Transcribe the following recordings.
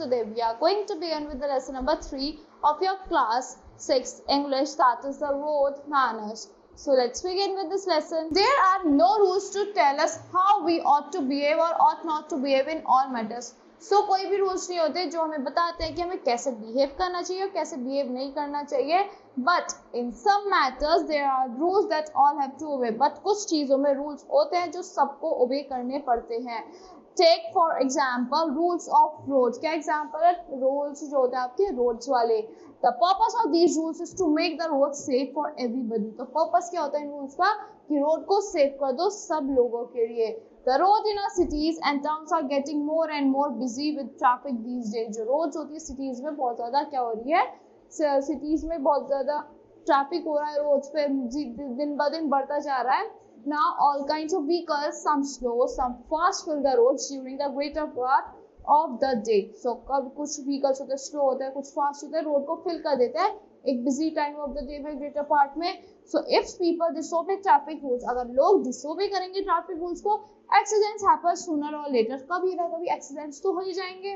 today we are going to begin with the lesson number 3 of your class 6 English, that is the road manners. So let's begin with this lesson. There are no rules to tell us how we ought to behave or ought not to behave in all matters. So कोई भी rules नहीं होते जो हमें बताते हैं कि हमें कैसे बिहेव करना चाहिए और कैसे बिहेव नहीं करना चाहिए. But in some matters there are rules that all have to obey. But कुछ चीज़ों में रूल्स होते हैं जो सबको ओबे करने पड़ते हैं. Take for example rules of roads. क्या एग्जाम्पल है? रूल्स जो होते हैं आपके रोड्स वाले. The purpose of these rules is to make the road safe for everybody. तो पर्पस क्या होता है इन रूल्स का? कि रोड को सेफ कर दो सब लोगों के लिए. The roads in our cities and towns are getting more and more busy with traffic these days. जो roads होती है cities में बहुत ज़्यादा क्या हो रही है? cities में बहुत ज़्यादा traffic हो रहा है roads पे, दिन ब दिन बढ़ता जा रहा है. Now all kinds of vehicles, some slow, some fast, fill the roads during the greater part of the day. So कब कुछ vehicles होते हैं slow होते हैं, कुछ fast होते हैं, road को fill कर देते हैं एक busy time of the day में greater part में. So if people disobey traffic rules, अगर लोग disobey करेंगे traffic rules को, accidents happen sooner or later. कभी ना कभी accidents तो हो ही जाएंगे.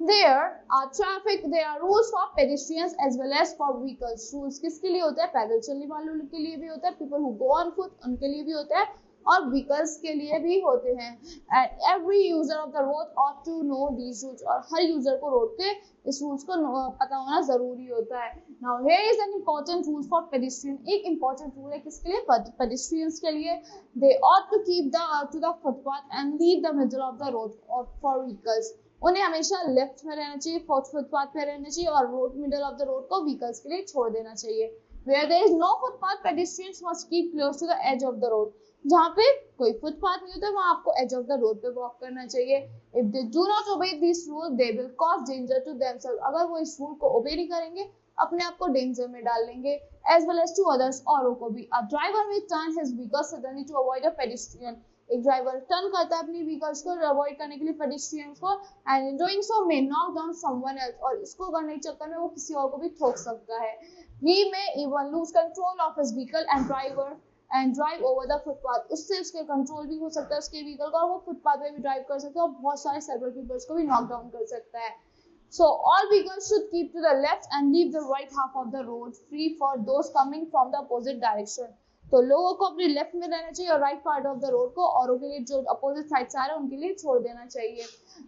There are rules for pedestrians as well as for vehicles. Rules किसके लिए होते हैं? पैदल चलने वालों के लिए भी होता है, people who go on foot उनके लिए भी होता है, और व्हीकल्स के लिए भी होते हैं. And every user of the road ought to know these rules. और हर यूजर को रोड के इस रूल्स को पता होना जरूरी होता है. Now here is an important rule for pedestrian. एक important rule है किसके लिए? pedestrians के लिए. They ought to keep to the footpath and leave the middle of the road for vehicles. उन्हें हमेशा लेफ्ट में रहना चाहिए, फुटपाथ पे रहना चाहिए, और road middle of the road को व्हीकल्स के लिए छोड़ देना चाहिए. Where there is no footpath, pedestrians must keep close to the edge of the road. जहाँ पे कोई फुटपाथ नहीं होता वहाँ आपको एज ऑफ द रोड पे वॉक करना चाहिए. If they do not obey this rule they will cause danger to themselves. अगर वो इस रूल को ओबे नहीं करेंगे अपने आप को डेंजर में डाल लेंगे, as well as to others, औरों को भी. A driver will turn his vehicle suddenly to avoid a pedestrian. एक ड्राइवर टर्न करता है अपनी व्हीकल्स को अवॉइड करने के लिए पेडेस्ट्रियंस को, and in doing so may knock down someone else. और इसको करने के चक्कर में वो किसी और को भी ठोक सकता है. He may even lose control of his vehicle and drive over the footpath. उससे उसके कंट्रोल भी हो सकता है उसके व्हीकल का, और वो फुटपाथ पे भी ड्राइव कर सकता है और बहुत सारे सेवरल पीपल्स को भी नॉक डाउन कर सकता है. So all vehicles should keep to the left and leave the right half of the road free for those coming from the opposite direction. तो लोगों को अपने लेफ्ट में रहना चाहिए और right part of the road को औरों के लिए जो अपोजिट साइड से आ रहे हैं उनके लिए छोड़ देना चाहिए.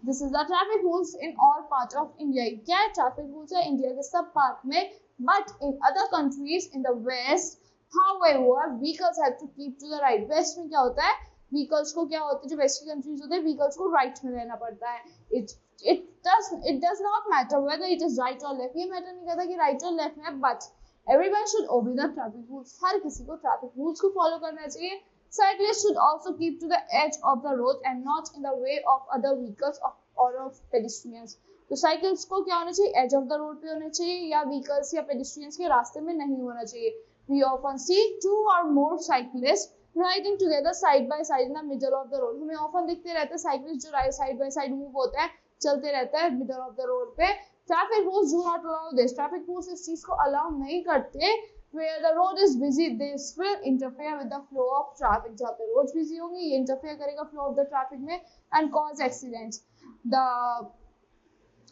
This is the traffic rules in all part of India. क्या है? ट्रैफिक रूल्स है इंडिया के सब पार्ट में. But in other countries in the west, however, vehicles have to keep to the right. West में क्या होता है? व्हीकल्स को क्या होता है, जो वेस्ट की कंट्रीज होते हैं व्हीकल्स को राइट में रहना पड़ता है. It does not matter whether it is right or left. ये मैटर नहीं करता कि राइट और लेफ्ट में, but everyone should obey the traffic rules. हर किसी को ट्रैफिक रूल्स को फॉलो करना चाहिए. Cyclists should also keep to the edge of the road and not in the way of other vehicles or of pedestrians. तो cycles को क्या होना चाहिए? एज ऑफ द रोड पे होना चाहिए, या व्हीकल्स या पेडिस्ट्रियंस के रास्ते में नहीं होना चाहिए. We often see 2 or more cyclists riding together side by side in the middle of the road. हमें ऑफन दिखते रहते हैं साइकिलिस्ट जो साइड बाय साइड मूव होते हैं, चलते रहते हैं मिडल ऑफ द रोड पे. Traffic rules do not allow this. Traffic rules इस चीज को अलाउ नहीं करते. Where the road is busy, this will interfere with the flow of traffic. जहाँ पे रोड बिजी होंगी ये इंटरफेयर करेगा फ्लो ऑफ द ट्रैफिक में and cause accidents. The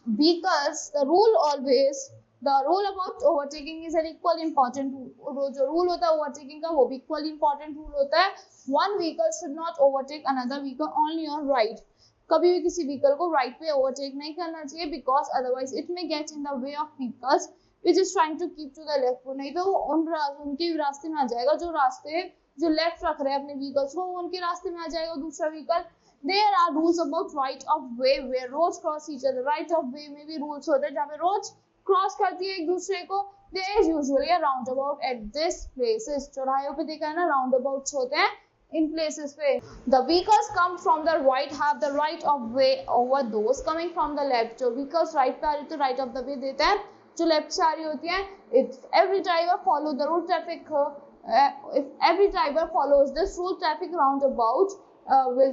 vehicles, the rule about overtaking is an equally important rule. जो rule होता है overtaking का वो भी equally important rule होता है. One vehicle should not overtake another vehicle only on right. कभी भी किसी व्हीकल को राइट पे ओवरटेक नहीं करना चाहिए, because otherwise it may get in the way of vehicles which is trying to keep to the left. नहीं तो वो उनके रास्ते में आ जाएगा, जो लेफ्ट रख रहे हैं अपने व्हीकल्स को उनके रास्ते में आ जाएगा दूसरा vehicle. There are rules about right of way where roads cross each other. Right of way में भी रूल्स होते हैं जहाँ पे रोड्स क्रॉस करती है एक दूसरे को. There is usually a roundabout at this places. चौराहों पे देखा है ना, राउंडअबाउट्स होते हैं इन प्लेसेस पे. The vehicles come from the right have the right of way over those coming from the left. जो vehicles right पे आ रही तो right of the way देता है, जो लेफ्ट से आ रही होती है. If every driver follow the road traffic, if every driver follows this rule, traffic roundabout will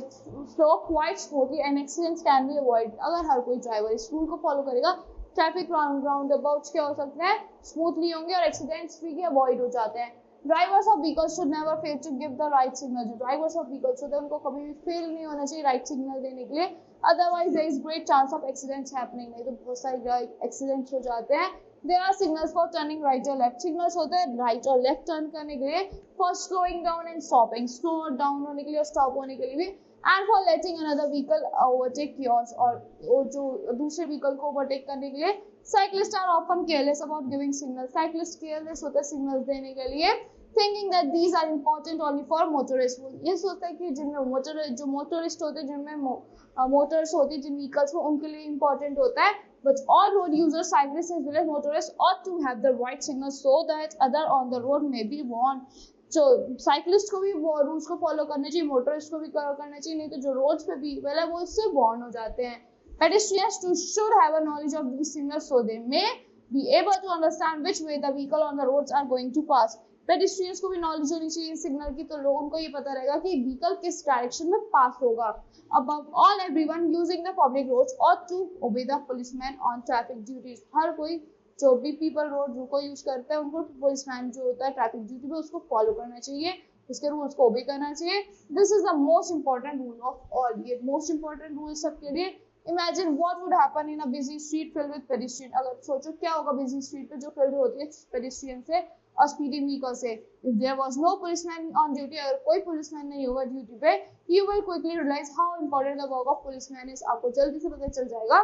flow quite smoothly and accidents can be avoided. अगर हर कोई ड्राइवर इस रूल को फॉलो करेगा ट्रैफिक राउंडअबाउट्स क्या हो सकते हैं? स्मूथली होंगे और एक्सीडेंट्स भी अवॉइड हो जाते हैं. Drivers of vehicles should never fail to give the right signal. जो ड्राइवर्स ऑफ व्हीकल्स होते हैं उनको कभी भी फेल नहीं होना चाहिए राइट सिग्नल देने के लिए. otherwise there is great chance of accidents happening. नहीं तो बहुत सारे accidents हो जाते हैं. There are signals for turning right or left. Signals होते हैं right और left turn करने के लिए, for slowing down and stopping, slow down होने के लिए और stop होने के लिए भी, and for letting another vehicle overtake yours, और जो दूसरे vehicle को overtake करने के लिए. Cyclists are often careless about giving signals. Cyclists careless होते हैं signals देने के लिए, thinking that these are important only for motorists. ये सोचता है कि जिनमें जो motorist होते हैं, जिनमें motors होती है, जिन vehicles में, उनके लिए important होता है. But all road users, cyclists as well as motorists, ought to have the right signals so that other on the road may be warned. So cyclist को भी वो rules को follow करने चाहिए, motorist को भी करना चाहिए, नहीं तो जो roads पे vehicle है वो इससे warn हो जाते हैं. Pedestrians too should have a knowledge of these signals so they may be able to understand which way the vehicle on the roads are going to pass. Pedestrians को भी knowledge होनी चाहिए सिग्नल की, तो लोगों को ये पता रहेगा कि व्हीकल किस डायरेक्शन में पास होगा. Above all, everyone using the public roads ought to obey the policeman on traffic duties. हर कोई जो भी पीपल रोड को यूज करता है उनको पुलिसमैन जो होता है ट्रैफिक ड्यूटी पे उसको फॉलो करना चाहिए, उसके रूल्स को ओबे करना चाहिए. This is the most important rule of all. ये मोस्ट इंपॉर्टेंट रूल सबके लिए. Imagine what would happen in a busy street filled with pedestrian. अगर सोचो क्या होगा बिजी स्ट्रीट पे जो फिल्ड होती है पेडिस्ट्रियन से और स्पीडिंग व्हीकल से. If there was no policeman on duty, अगर कोई पुलिसमैन नहीं होगा ड्यूटी पे, you will quickly realise how important the work of policeman is. आपको जल्दी से पता चल जाएगा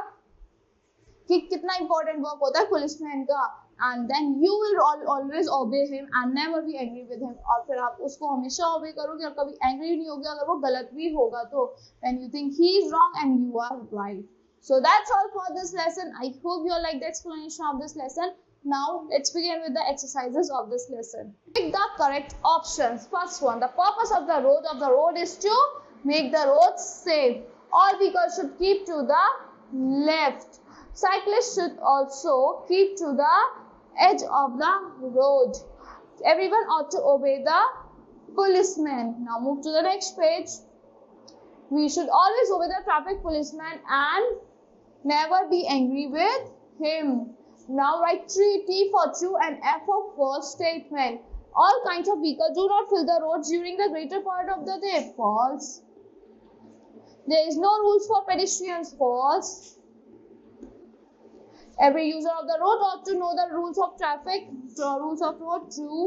कि कितना इंपॉर्टेंट वर्क होता है पुलिसमैन का. And then you will always obey him and never be angry with him. और फिर आप उसको हमेशा ओबे करोगे और कभी एंग्री नहीं होगे अगर वो गलत भी होगा तो. When you think he is wrong and you are right. So that's all for this lesson. I hope you all like the explanation of this lesson. Now let's begin with the exercises of this lesson. Pick the correct options. First one, the purpose of the road is to make the road safe. All vehicles should keep to the left. Cyclists should also keep to the edge of the road. Everyone ought to obey the policeman. Now move to the next page. We should always obey the traffic policeman and never be angry with him. Now write T for true and F for false statement. All kinds of vehicles do not fill the roads during the greater part of the day. False. There is no rules for pedestrians. False. Every user of the road ought to know the rules of traffic. Rules of road. True.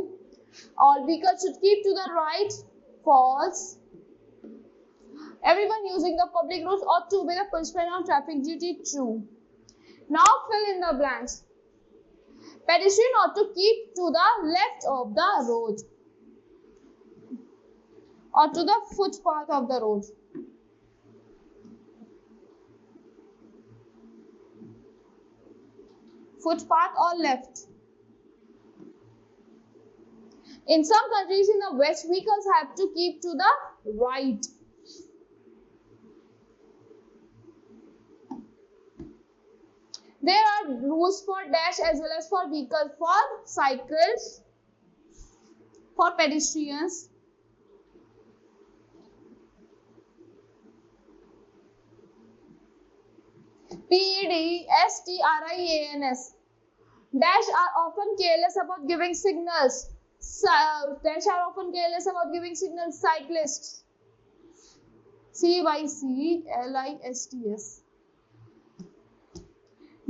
All vehicles should keep to the right. False. Everyone using the public roads ought to obey the policeman on traffic duty. True. Now fill in the blanks. Pedestrian ought to keep to the left of the road or to the footpath of the road. Footpath or left. In some countries in the West, vehicles have to keep to the right. There are rules for dash as well as for vehicles, for cycles, for pedestrians. PEDSTRIANS. Dash are often careless about giving signals. Dash are often careless about giving signals. Cyclists. CYCLISTS.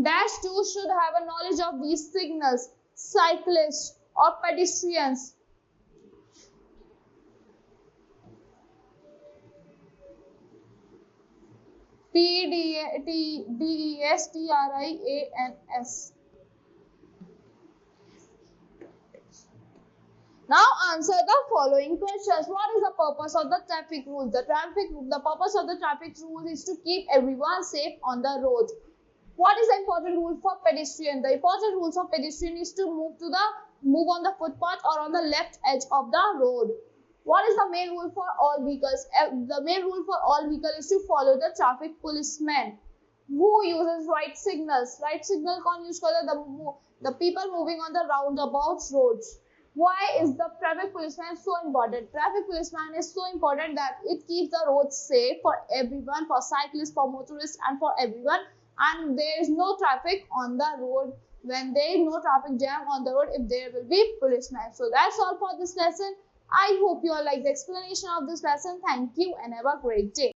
Dash 2 should have a knowledge of these signals. Cyclists or pedestrians. PEDSTRIANS. Now answer the following questions. What is the purpose of the traffic rule? The purpose of the traffic rule is to keep everyone safe on the road. What is the important rule for pedestrian? The important rules of pedestrian is to move on the footpath or on the left edge of the road. What is the main rule for all vehicles? The main rule for all vehicles is to follow the traffic policeman. Who uses right signals? Right signal कौन use करता है? The people moving on the roundabout roads. Why is the traffic policeman so important? Traffic policeman is so important that it keeps the roads safe for everyone, for cyclists, for motorists, and for everyone. And there is no traffic on the road when there is no traffic jam on the road if there will be policemen. So that's all for this lesson. I hope you all like the explanation of this lesson. Thank you and have a great day.